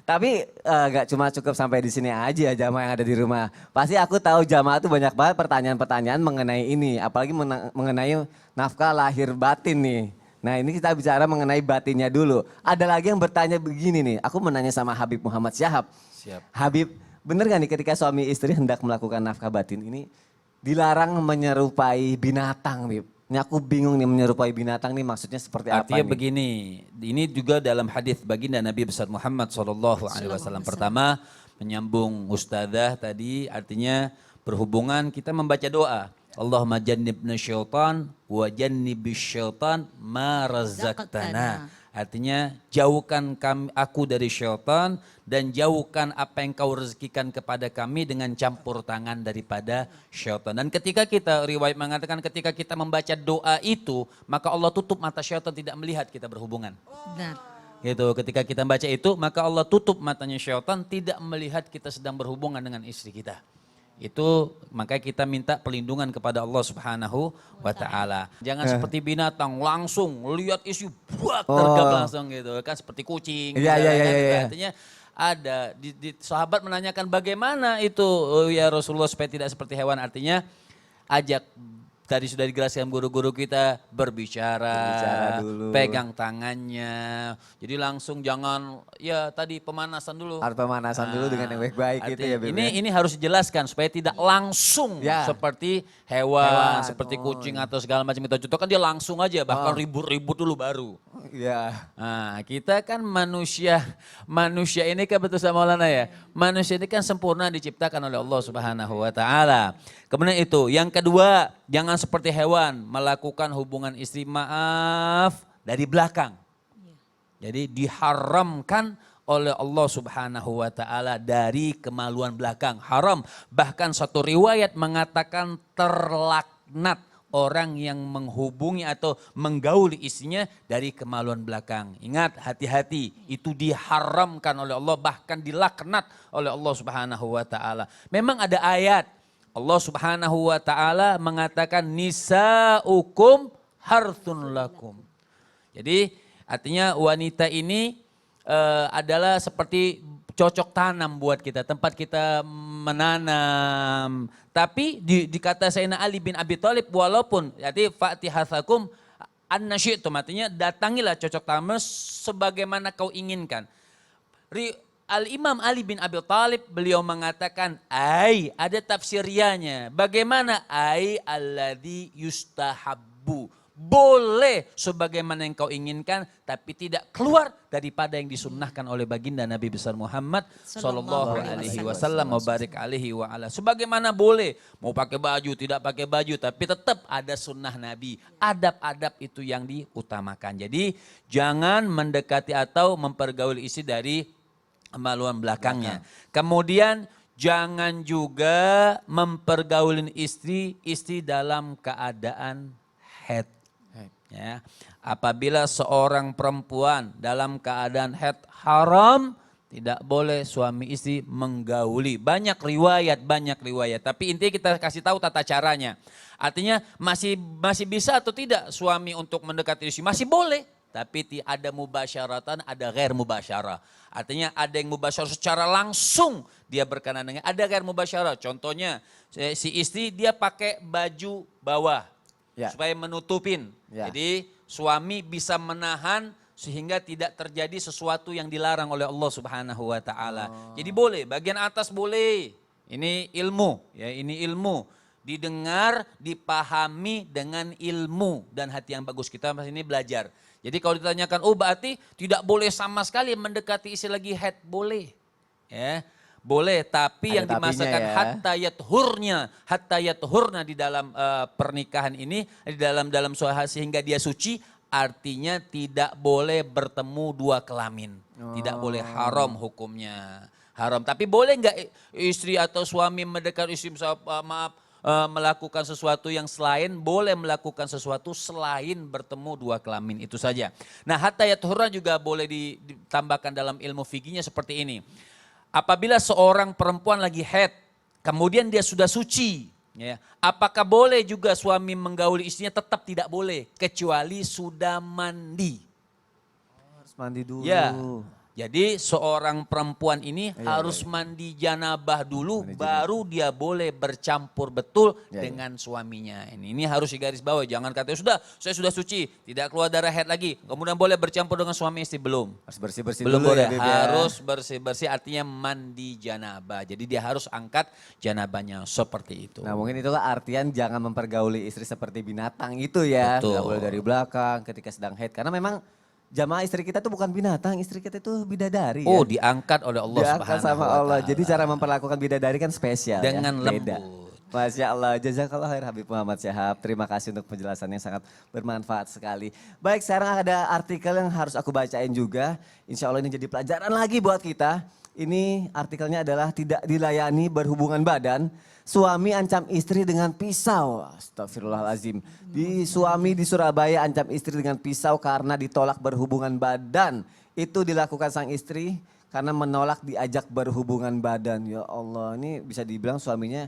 Tapi gak cuma cukup sampai di sini aja jamaah yang ada di rumah. Pasti aku tahu jamaah tuh banyak banget pertanyaan-pertanyaan mengenai ini. Apalagi mengenai nafkah lahir batin nih. Nah ini kita bicara mengenai batinnya dulu. Ada lagi yang bertanya begini nih. Aku menanya sama Habib Muhammad Syahab. Siap. Habib, bener gak nih ketika suami istri hendak melakukan nafkah batin ini dilarang menyerupai binatang, Bib? Ini aku bingung nih menyerupai binatang nih maksudnya seperti apa Artinya nih? begini, ini juga dalam hadis baginda Nabi besar Muhammad SAW. Pertama menyambung ustadzah tadi, artinya berhubungan kita membaca doa. Allahumma jannibna syaitan wa jannibis syaitan ma razaqtana. Artinya jauhkan aku dari syaitan dan jauhkan apa yang kau rezekikan kepada kami dengan campur tangan daripada syaitan. Dan ketika kita, riwayat mengatakan ketika kita membaca doa itu, maka Allah tutup mata syaitan tidak melihat kita berhubungan. Benar. Gitu, ketika kita baca itu, maka Allah tutup matanya syaitan tidak melihat kita sedang berhubungan dengan istri kita. Itu makanya kita minta perlindungan kepada Allah Subhanahu wa taala. Jangan seperti binatang langsung lihat isu buat tergap langsung gitu kan, seperti kucing. Iya, iya, iya, iya. Artinya ada sahabat menanyakan bagaimana itu ya Rasulullah supaya tidak seperti hewan, artinya ajak. Tadi sudah dijelaskan guru-guru kita berbicara dulu. pegang tangannya. Jadi langsung jangan ya tadi pemanasan dulu. Harus pemanasan dulu dengan yang baik-baik gitu ya, Bib. Ini harus dijelaskan supaya tidak langsung Ya. seperti hewan, seperti oh. kucing atau segala macam kita contohkan dia langsung aja bahkan ribut-ribut dulu baru. Iya. Nah, kita kan manusia ini kan betul sama Maulana ya. Manusia ini kan sempurna diciptakan oleh Allah Subhanahu wa taala. Kemudian itu, yang kedua, jangan seperti hewan melakukan hubungan istri maaf dari belakang. Jadi diharamkan oleh Allah Subhanahu wa taala dari kemaluan belakang. Haram. Bahkan satu riwayat mengatakan terlaknat orang yang menghubungi atau menggauli istrinya dari kemaluan belakang. Ingat, hati-hati, itu diharamkan oleh Allah, bahkan dilaknat oleh Allah Subhanahu wa taala. Memang ada ayat Allah Subhanahu wa taala mengatakan nisaukum harthun lakum. Jadi artinya wanita ini adalah seperti cocok tanam buat kita, tempat kita menanam. Tapi dikata Sayyidina Ali bin Abi Thalib, walaupun jadi fatihathakum annasyi'tum, artinya datangilah cocok tanam sebagaimana kau inginkan. Al-Imam Ali bin Abi Thalib beliau mengatakan ada tafsiriannya. Bagaimana alladzi yustahabbu. Boleh sebagaimana yang kau inginkan tapi tidak keluar daripada yang disunnahkan oleh baginda Nabi besar Muhammad sallallahu alaihi wasallam wa barik alaihi wa ala. Sebagaimana boleh mau pakai baju tidak pakai baju tapi tetap ada sunnah Nabi. Adab-adab itu yang diutamakan. Jadi jangan mendekati atau mempergauli istri dari kemaluan belakangnya. Kemudian jangan juga mempergaulin istri dalam keadaan haid. Ya. Apabila seorang perempuan dalam keadaan haid, haram, tidak boleh suami istri menggauli. Banyak riwayat. Tapi intinya kita kasih tahu tata caranya. Artinya masih bisa atau tidak suami untuk mendekati istri? Masih boleh. Tapi ada mubasyaratan, ada ghair mubasyarah. Artinya ada yang mubasyarah secara langsung dia berkenan dengan, ada ghair mubasyarah. Contohnya si istri dia pakai baju bawah supaya menutupin. Jadi suami bisa menahan sehingga tidak terjadi sesuatu yang dilarang oleh Allah Subhanahu wa taala. Jadi boleh, bagian atas boleh. Ini ilmu, ya, ini ilmu. Didengar, dipahami dengan ilmu dan hati yang bagus. Kita ini belajar. Jadi kalau ditanyakan, berarti tidak boleh sama sekali mendekati istri lagi haid, boleh. Ya, boleh, tapi yang dimasakan hatta yathurna di dalam pernikahan ini, di dalam suara sehingga dia suci, artinya tidak boleh bertemu dua kelamin. Tidak boleh, haram hukumnya. Haram, tapi boleh nggak istri atau suami mendekat istri, melakukan sesuatu yang selain, boleh melakukan sesuatu selain bertemu dua kelamin, itu saja. Nah, hatta yathurna juga boleh ditambahkan dalam ilmu fikihnya seperti ini. Apabila seorang perempuan lagi haid, kemudian dia sudah suci, ya, apakah boleh juga suami menggauli istrinya? Tetap tidak boleh, kecuali sudah mandi. Harus mandi dulu. Ya, Jadi seorang perempuan ini harus mandi janabah dulu, baru dia boleh bercampur betul dengan suaminya. Ini harus digarisbawahi. Jangan katanya saya sudah suci, tidak keluar darah haid lagi, kemudian boleh bercampur dengan suami istri, belum. Harus bersih-bersih Belum dulu boleh, ya Bib ya. harus bersih-bersih artinya mandi janabah. Jadi dia harus angkat janabahnya seperti itu. Nah mungkin itulah artian jangan mempergauli istri seperti binatang itu ya. Betul. Nggak boleh dari belakang ketika sedang haid. Karena memang jamaah istri kita itu bukan binatang, istri kita itu bidadari Oh, ya. diangkat oleh Allah Diangkat Subhanahu sama wa Allah. taala. Jadi cara memperlakukan bidadari kan spesial Dengan ya. Beda. lembut. Masya Allah, jazakallah khair Habib Muhammad Syahab. Terima kasih untuk penjelasan yang sangat bermanfaat sekali. Baik, sekarang ada artikel yang harus aku bacain juga. Insya Allah ini jadi pelajaran lagi buat kita. Ini artikelnya adalah tidak dilayani berhubungan badan. Suami ancam istri dengan pisau. Astagfirullahaladzim. Suami di Surabaya ancam istri dengan pisau karena ditolak berhubungan badan. Itu dilakukan sang istri karena menolak diajak berhubungan badan. Ya Allah, ini bisa dibilang suaminya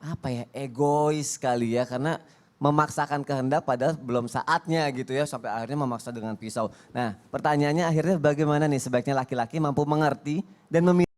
apa ya, egois sekali ya, karena memaksakan kehendak padahal belum saatnya gitu ya, sampai akhirnya memaksa dengan pisau. Nah pertanyaannya akhirnya bagaimana nih, sebaiknya laki-laki mampu mengerti dan memilih